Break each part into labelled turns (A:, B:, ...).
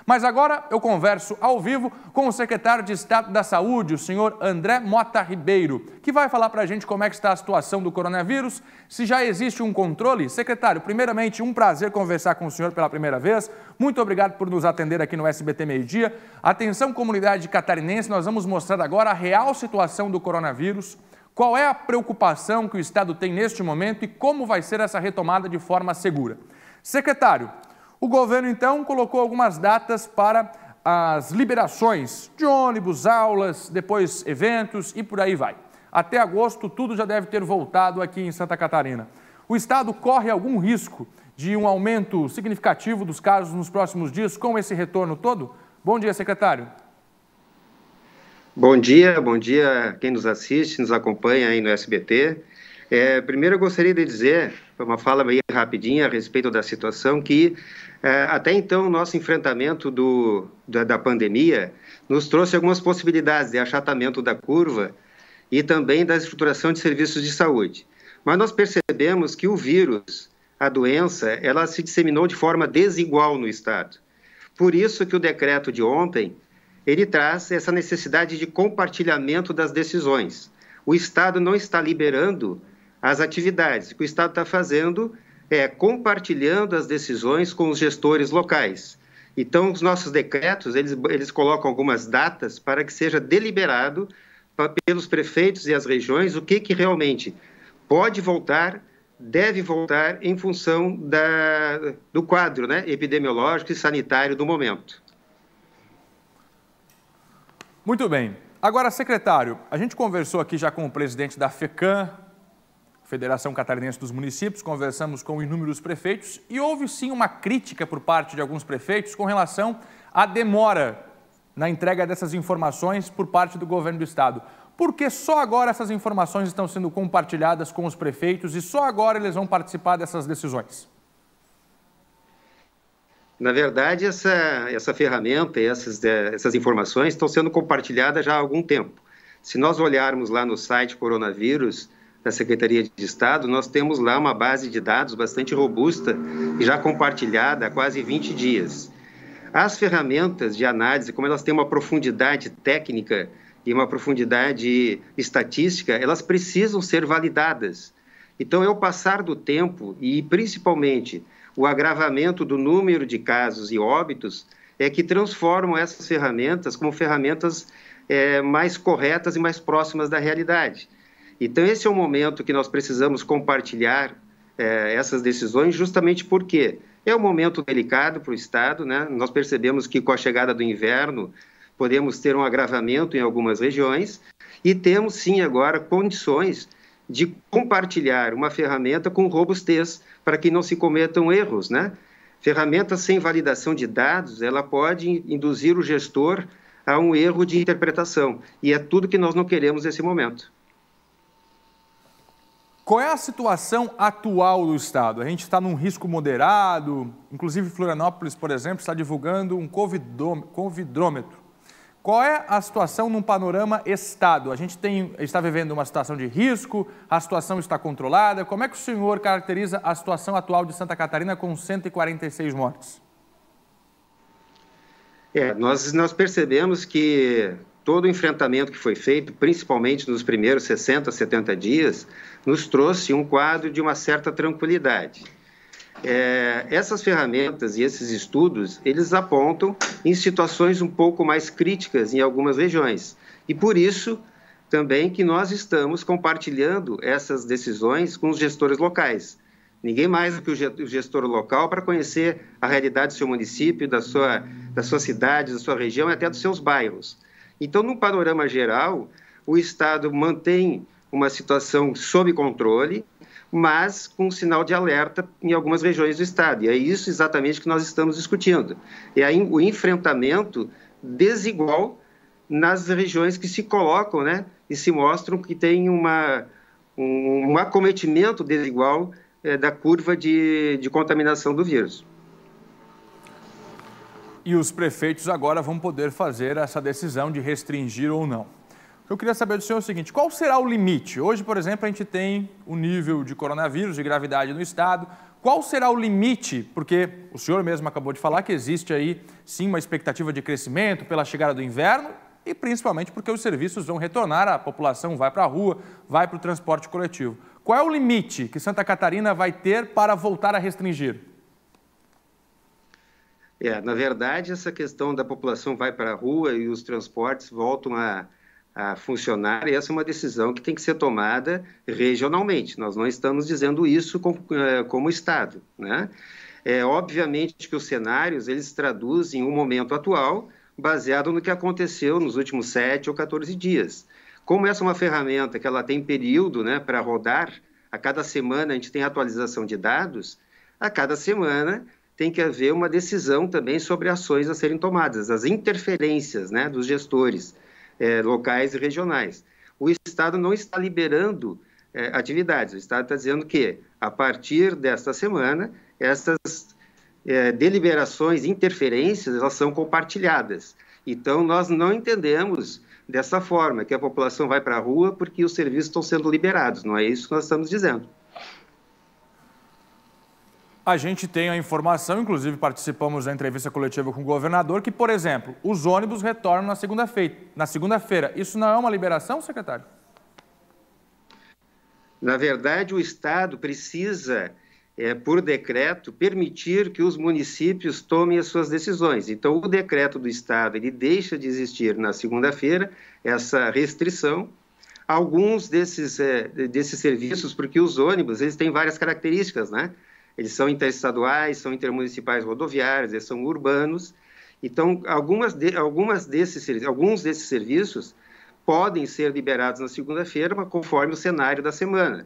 A: Mas agora eu converso ao vivo com o secretário de Estado da Saúde, o senhor André Mota Ribeiro, que vai falar para a gente como é que está a situação do coronavírus, se já existe um controle. Secretário, primeiramente, um prazer conversar com o senhor pela primeira vez. Muito obrigado por nos atender aqui no SBT Meio Dia. Atenção, comunidade catarinense, nós vamos mostrar agora a real situação do coronavírus, qual é a preocupação que o Estado tem neste momento e como vai ser essa retomada de forma segura. Secretário, o governo, então, colocou algumas datas para as liberações de ônibus, aulas, depois eventos e por aí vai. Até agosto, tudo já deve ter voltado aqui em Santa Catarina. O Estado corre algum risco de um aumento significativo dos casos nos próximos dias com esse retorno todo? Bom dia, secretário.
B: Bom dia quem nos assiste, nos acompanha aí no SBT. Primeiro eu gostaria de dizer, uma fala meio rapidinha a respeito da situação, que até então o nosso enfrentamento da pandemia nos trouxe algumas possibilidades de achatamento da curva e também da estruturação de serviços de saúde. Mas nós percebemos que o vírus, a doença, ela se disseminou de forma desigual no Estado. Por isso que o decreto de ontem, ele traz essa necessidade de compartilhamento das decisões. O Estado não está liberando as atividades. O que o Estado está fazendo é compartilhando as decisões com os gestores locais. Então, os nossos decretos, eles colocam algumas datas para que seja deliberado pelos prefeitos e as regiões o que realmente pode voltar, deve voltar em função do quadro, né, epidemiológico e sanitário do momento.
A: Muito bem. Agora, secretário, a gente conversou aqui já com o presidente da FECAM, Federação Catarinense dos Municípios, conversamos com inúmeros prefeitos e houve sim uma crítica por parte de alguns prefeitos com relação à demora na entrega dessas informações por parte do governo do Estado. Por que só agora essas informações estão sendo compartilhadas com os prefeitos e só agora eles vão participar dessas decisões?
B: Na verdade, essa ferramenta e essas informações estão sendo compartilhadas já há algum tempo. Se nós olharmos lá no site Coronavírus da Secretaria de Estado, nós temos lá uma base de dados bastante robusta e já compartilhada há quase 20 dias. As ferramentas de análise, como elas têm uma profundidade técnica e uma profundidade estatística, elas precisam ser validadas. Então, é o passar do tempo e, principalmente, o agravamento do número de casos e óbitos é que transformam essas ferramentas como ferramentas mais corretas e mais próximas da realidade. Então, esse é o momento que nós precisamos compartilhar essas decisões, justamente porque é um momento delicado para o Estado, né? Nós percebemos que com a chegada do inverno podemos ter um agravamento em algumas regiões e temos sim agora condições de compartilhar uma ferramenta com robustez para que não se cometam erros, né? Ferramenta sem validação de dados, ela pode induzir o gestor a um erro de interpretação e é tudo que nós não queremos nesse momento.
A: Qual é a situação atual do Estado? A gente está num risco moderado, inclusive Florianópolis, por exemplo, está divulgando um covidômetro. Qual é a situação num panorama Estado? A gente está vivendo uma situação de risco, a situação está controlada. Como é que o senhor caracteriza a situação atual de Santa Catarina com 146 mortes?
B: Nós percebemos que todo o enfrentamento que foi feito, principalmente nos primeiros 60, 70 dias, nos trouxe um quadro de uma certa tranquilidade. Essas ferramentas e esses estudos, eles apontam em situações um pouco mais críticas em algumas regiões. E por isso, também, que nós estamos compartilhando essas decisões com os gestores locais. Ninguém mais do que o gestor local para conhecer a realidade do seu município, da sua cidade, da sua região e até dos seus bairros. Então, num panorama geral, o Estado mantém uma situação sob controle, mas com um sinal de alerta em algumas regiões do Estado. E é isso exatamente que nós estamos discutindo. É o enfrentamento desigual nas regiões que se colocam, né, e se mostram que tem um acometimento desigual da curva de contaminação do vírus.
A: E os prefeitos agora vão poder fazer essa decisão de restringir ou não. Eu queria saber do senhor o seguinte, qual será o limite? Hoje, por exemplo, a gente tem o nível de coronavírus, de gravidade no Estado, Qual será o limite? Porque o senhor mesmo acabou de falar que existe aí, sim, uma expectativa de crescimento pela chegada do inverno e principalmente porque os serviços vão retornar, a população vai para a rua, vai para o transporte coletivo. Qual é o limite que Santa Catarina vai ter para voltar a restringir?
B: Na verdade, essa questão da população vai para a rua e os transportes voltam a funcionar, e essa é uma decisão que tem que ser tomada regionalmente. Nós não estamos dizendo isso como Estado, né? Obviamente que os cenários, eles traduzem o momento atual baseado no que aconteceu nos últimos 7 ou 14 dias. Como essa é uma ferramenta que ela tem período, né, para rodar, a cada semana a gente tem atualização de dados, a cada semana tem que haver uma decisão também sobre ações a serem tomadas, as interferências, né, dos gestores locais e regionais. O Estado não está liberando atividades, o Estado está dizendo que, a partir desta semana, essas deliberações, interferências, elas são compartilhadas. Então, nós não entendemos dessa forma, que a população vai para a rua porque os serviços estão sendo liberados, não é isso que nós estamos dizendo.
A: A gente tem a informação, inclusive participamos da entrevista coletiva com o governador, que, por exemplo, os ônibus retornam na segunda-feira. Isso não é uma liberação, secretário?
B: Na verdade, o Estado precisa, por decreto, permitir que os municípios tomem as suas decisões. Então, o decreto do Estado, ele deixa de existir na segunda-feira, essa restrição. Alguns desses serviços, porque os ônibus, eles têm várias características, né? Eles são interestaduais, são intermunicipais rodoviários, eles são urbanos. Então, alguns desses serviços podem ser liberados na segunda-feira, mas conforme o cenário da semana.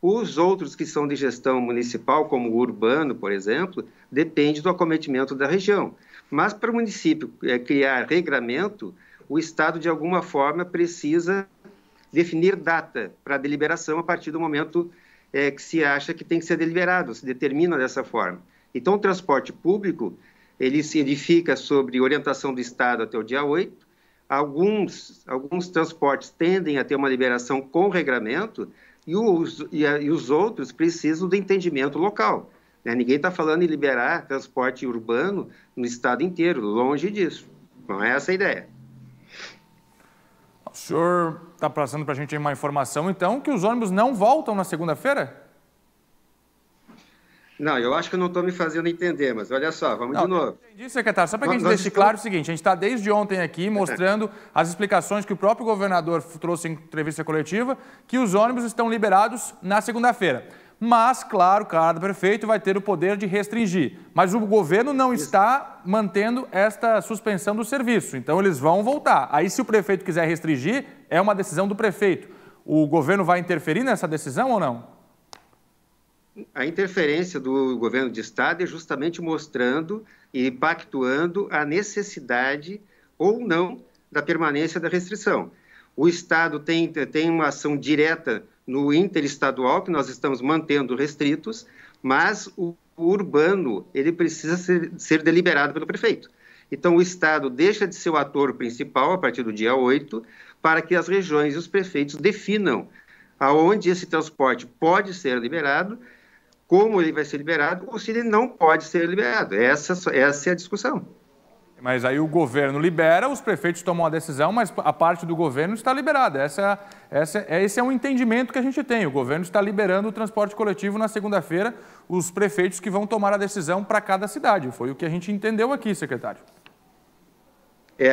B: Os outros que são de gestão municipal, como o urbano, por exemplo, depende do acometimento da região. Mas para o município criar regramento, o Estado, de alguma forma, precisa definir data para a deliberação a partir do momento que se acha que tem que ser deliberado, se determina dessa forma. Então, o transporte público, ele se edifica sobre orientação do Estado até o dia 8. Alguns transportes tendem a ter uma liberação com regramento e os outros precisam do entendimento local, né? Ninguém está falando em liberar transporte urbano no estado inteiro, longe disso. Não é essa a ideia.
A: O senhor está passando para a gente uma informação, então, que os ônibus não voltam na segunda-feira?
B: Não, eu acho que eu não estou me fazendo entender, mas olha só, vamos de novo.
A: Entendi, secretário. Só para que a gente deixe claro o seguinte, a gente está desde ontem aqui mostrando as explicações que o próprio governador trouxe em entrevista coletiva, que os ônibus estão liberados na segunda-feira. Mas, claro, cada prefeito vai ter o poder de restringir. Mas o governo não está mantendo esta suspensão do serviço, então eles vão voltar. Aí, se o prefeito quiser restringir, é uma decisão do prefeito. O governo vai interferir nessa decisão ou não?
B: A interferência do governo de estado é justamente mostrando e pactuando a necessidade ou não da permanência da restrição. O estado tem uma ação direta no interestadual, que nós estamos mantendo restritos, mas o urbano, ele precisa ser deliberado pelo prefeito. Então, o estado deixa de ser o ator principal a partir do dia 8, para que as regiões e os prefeitos definam aonde esse transporte pode ser liberado, como ele vai ser liberado ou se ele não pode ser liberado. Essa é a discussão.
A: Mas aí o governo libera, os prefeitos tomam a decisão, mas a parte do governo está liberada. Esse é um entendimento que a gente tem. O governo está liberando o transporte coletivo na segunda-feira, os prefeitos que vão tomar a decisão para cada cidade. Foi o que a gente entendeu aqui, secretário.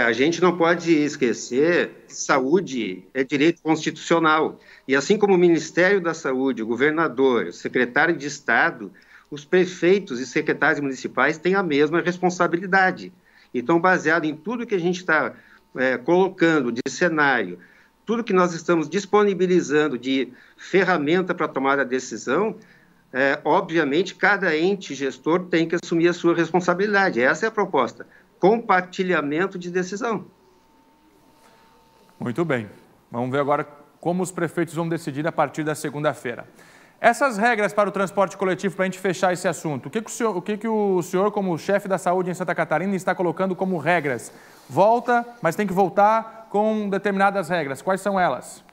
B: A gente não pode esquecer que saúde é direito constitucional. E assim como o Ministério da Saúde, o governador, o secretário de Estado, os prefeitos e secretários municipais têm a mesma responsabilidade. Então, baseado em tudo que a gente está colocando de cenário, tudo que nós estamos disponibilizando de ferramenta para tomar a decisão, obviamente, cada ente gestor tem que assumir a sua responsabilidade. Essa é a proposta. Compartilhamento de decisão.
A: Muito bem. Vamos ver agora como os prefeitos vão decidir a partir da segunda-feira. Essas regras para o transporte coletivo, para a gente fechar esse assunto, o que o senhor, como chefe da saúde em Santa Catarina, está colocando como regras? Volta, mas tem que voltar com determinadas regras. Quais são elas?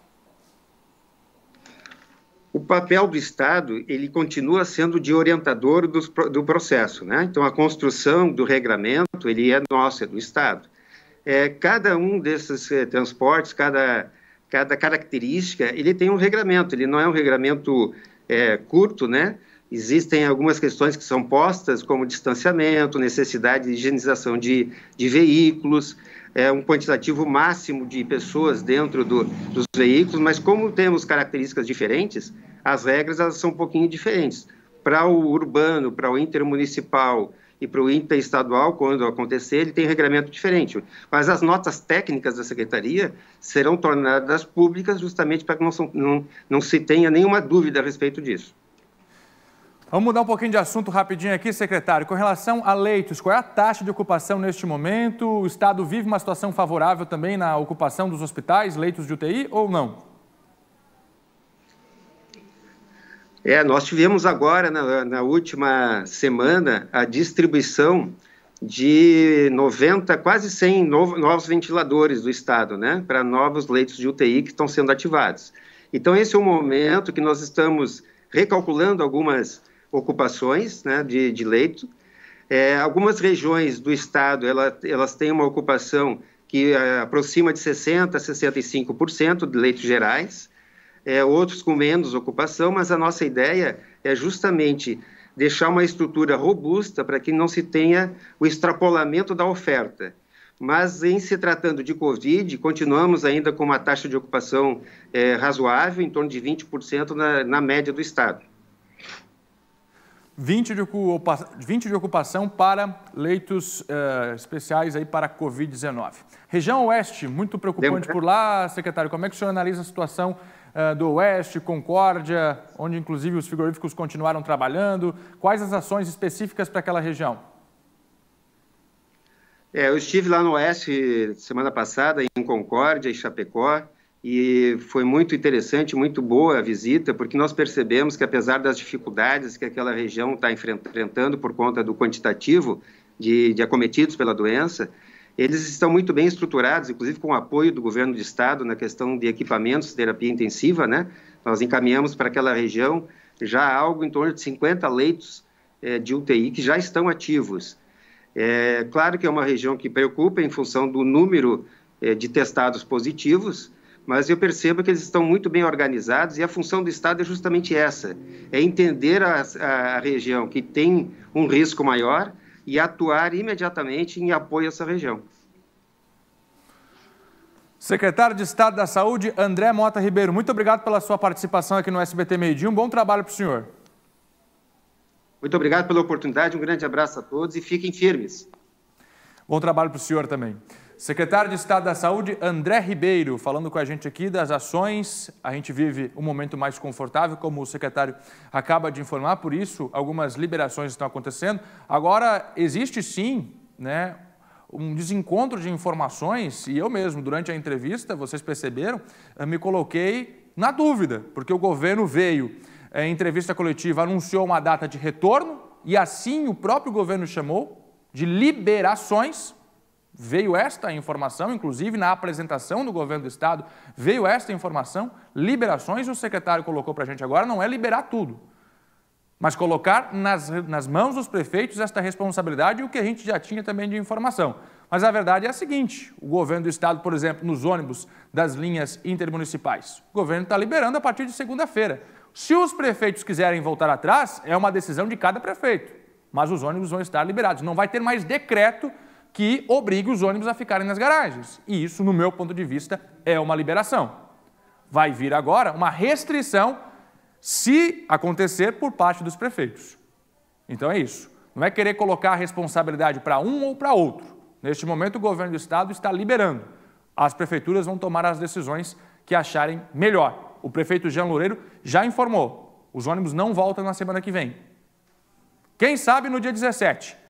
B: O papel do Estado, ele continua sendo de orientador do processo, né? Então, a construção do regramento, ele é nosso, é do Estado. Cada um desses transportes, cada característica, ele tem um regramento, ele não é um regramento curto, né? Existem algumas questões que são postas, como distanciamento, necessidade de higienização de veículos, um quantitativo máximo de pessoas dentro dos veículos, mas como temos características diferentes, as regras elas são um pouquinho diferentes. Para o urbano, para o intermunicipal e para o interestadual, quando acontecer, ele tem regramento diferente. Mas as notas técnicas da Secretaria serão tornadas públicas justamente para que não se tenha nenhuma dúvida a respeito disso.
A: Vamos mudar um pouquinho de assunto rapidinho aqui, secretário. Com relação a leitos, qual é a taxa de ocupação neste momento? O Estado vive uma situação favorável também na ocupação dos hospitais, leitos de UTI ou não?
B: Nós tivemos agora, na última semana, a distribuição de 90, quase 100 novos ventiladores do Estado, né, para novos leitos de UTI que estão sendo ativados. Então, esse é o momento que nós estamos recalculando algumas ocupações, né, de leito. Algumas regiões do Estado, elas têm uma ocupação que aproxima de 60% a 65% de leitos gerais, outros com menos ocupação, mas a nossa ideia é justamente deixar uma estrutura robusta para que não se tenha o extrapolamento da oferta. Mas, em se tratando de Covid, continuamos ainda com uma taxa de ocupação razoável, em torno de 20% na média do Estado.
A: 20 de ocupação para leitos especiais aí para Covid-19. Região Oeste, muito preocupante por lá, secretário. Como é que o senhor analisa a situação do Oeste, Concórdia, onde inclusive os frigoríficos continuaram trabalhando? Quais as ações específicas para aquela região?
B: Eu estive lá no Oeste semana passada, em Concórdia e Chapecó, e foi muito interessante, muito boa a visita, porque nós percebemos que, apesar das dificuldades que aquela região está enfrentando por conta do quantitativo de acometidos pela doença, eles estão muito bem estruturados, inclusive com o apoio do governo do Estado na questão de equipamentos de terapia intensiva, né? Nós encaminhamos para aquela região já algo em torno de 50 leitos de UTI que já estão ativos. Claro que é uma região que preocupa em função do número de testados positivos, mas eu percebo que eles estão muito bem organizados e a função do Estado é justamente essa, é entender a região que tem um risco maior e atuar imediatamente em apoio a essa região.
A: Secretário de Estado da Saúde, André Mota Ribeiro, muito obrigado pela sua participação aqui no SBT Meio Dia. Um bom trabalho para o senhor.
B: Muito obrigado pela oportunidade, um grande abraço a todos e fiquem firmes.
A: Bom trabalho para o senhor também. Secretário de Estado da Saúde, André Ribeiro, falando com a gente aqui das ações. A gente vive um momento mais confortável, como o secretário acaba de informar, por isso algumas liberações estão acontecendo. Agora, existe sim, né, um desencontro de informações, e eu mesmo, durante a entrevista, vocês perceberam, me coloquei na dúvida, porque o governo veio, em entrevista coletiva, anunciou uma data de retorno, e assim o próprio governo chamou de liberações. Veio esta informação, inclusive na apresentação do governo do Estado, veio esta informação, liberações, e o secretário colocou para a gente agora, não é liberar tudo, mas colocar nas mãos dos prefeitos esta responsabilidade e o que a gente já tinha também de informação. Mas a verdade é a seguinte, o governo do Estado, por exemplo, nos ônibus das linhas intermunicipais, o governo está liberando a partir de segunda-feira. Se os prefeitos quiserem voltar atrás, é uma decisão de cada prefeito, mas os ônibus vão estar liberados, não vai ter mais decreto que obrigue os ônibus a ficarem nas garagens. E isso, no meu ponto de vista, é uma liberação. Vai vir agora uma restrição se acontecer por parte dos prefeitos. Então é isso. Não é querer colocar a responsabilidade para um ou para outro. Neste momento, o governo do Estado está liberando. As prefeituras vão tomar as decisões que acharem melhor. O prefeito Jean Loureiro já informou. Os ônibus não voltam na semana que vem. Quem sabe no dia 17.